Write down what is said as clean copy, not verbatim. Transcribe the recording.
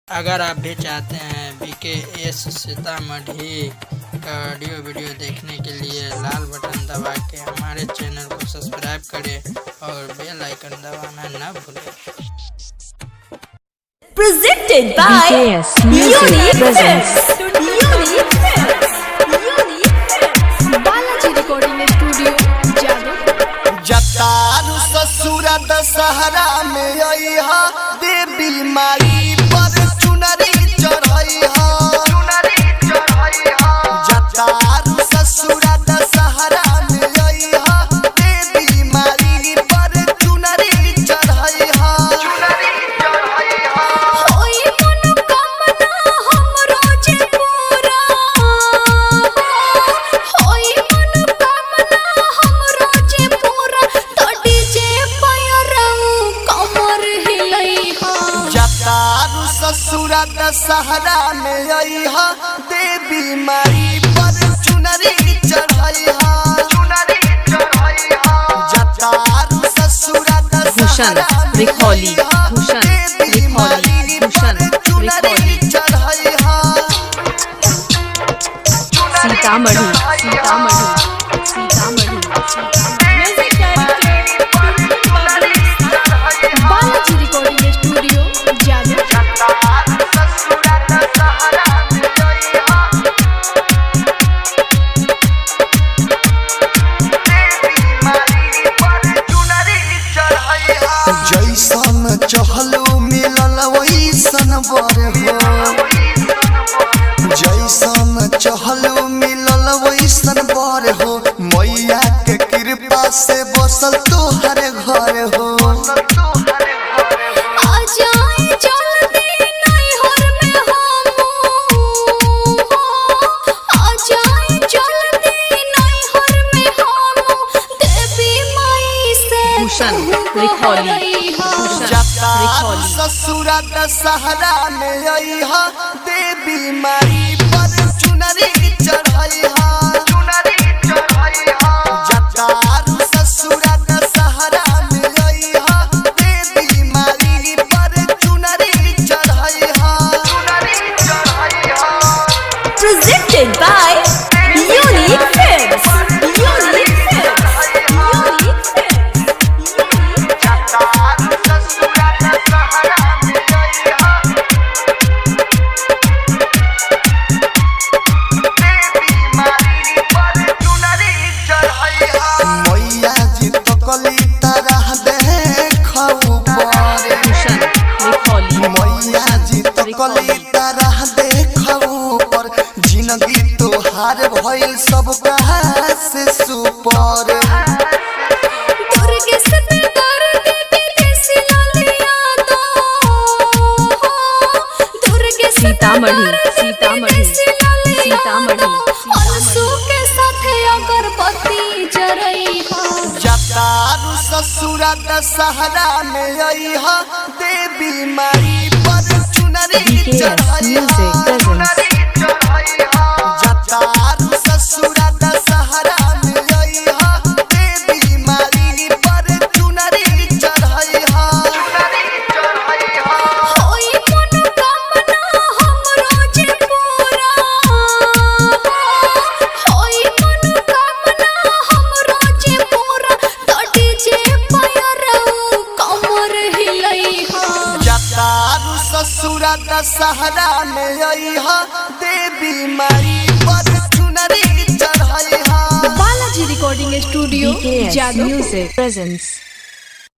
अगर आप भी चाहते हैं BKS सीतामढ़ी का ऑडियो वीडियो देखने के लिए लाल बटन दबा के हमारे चैनल को सब्सक्राइब करें और बेल आइकन दबाना न भूलें। Presented by BKS Music presents Unique Balaji Recording Studio, Jadoo। जतारू ससुर दशहरा में अइहा देवी माई पर चुनरी चढ़इहा। जतारू ससुर दशहरा में अइहा देवी माई पर चुनरी चढ़इहा। होई मनोकामना हमरो जे पूरा, होई मनोकामना हमरो जे पूरा, तो डीजे पयरऊ कमर हिलइहा। जतारू ससुर दशहरा में अइहा देवी माई पर चुनरी चढ़इहा। जतारू ससुर दशहरा में रिखौली, अइहा भूषण, देवी रिखौली, माई भूषण, पर चुनरी रिखौली। चढ़इहा। Sitamarhi Music Director Balaji Recording Studio, Jadoo। जैसन चहलो मिलल वैसन बर हो। जैसन चहलो मिलल वैसन बर हो। मैया के कृपा से बसल तोहर घर हो। आ जाए जल्दी नैहर में हमू, आ जाए जल्दी नैहर में हमू, देवी माई से भूषण, रिखौली, भूषण, जतारू रिखौली। ससुर दशहरा में अइहा देवी माई पर चुनरी चढ़इहा। जतारू ससुर दशहरा में अइहा देवी माई पर चुनरी चढ़इहा। Presented by Unique Films, Unique Films, Unique Films। जतारू ससुर दशहरा में अइहा देवी माई पर चुनरी चढ़इहा। मैया जी तो कली तरह देखऊ पर। भूषण, रिखौली, मैया जी तो कली तरह देखऊ पर। जिंदगी तोहार भइल सब कहा से सुपर। दुर्गे से दर्द विदेशी लालिया दो, दुर्गे से सीतामढ़ी, दर्द सीतामढ़ी, विदेशी लालिया सीतामढ़ी, दो। आंसू के साथे अगरबत्ती जरइहा। जतारू ससुर दशहरा में अइहा देवी माई पर चुनरी BKS चढ़इहा। Music presents जतारू ससुर दशहरा में अइहा देवी माई पर चुनरी चढ़इहा। होई मनोकामना हमरो जे पूरा, होई मनोकामना हमरो जे पूरा, तो डीजे पयरऊ कमर हिलइहा। जतारू ससुर दशहरा में अइहा देवी माई पर चुनरी चढ़इहा। Balaji Recording Studio, BKS Jadoo। Music presents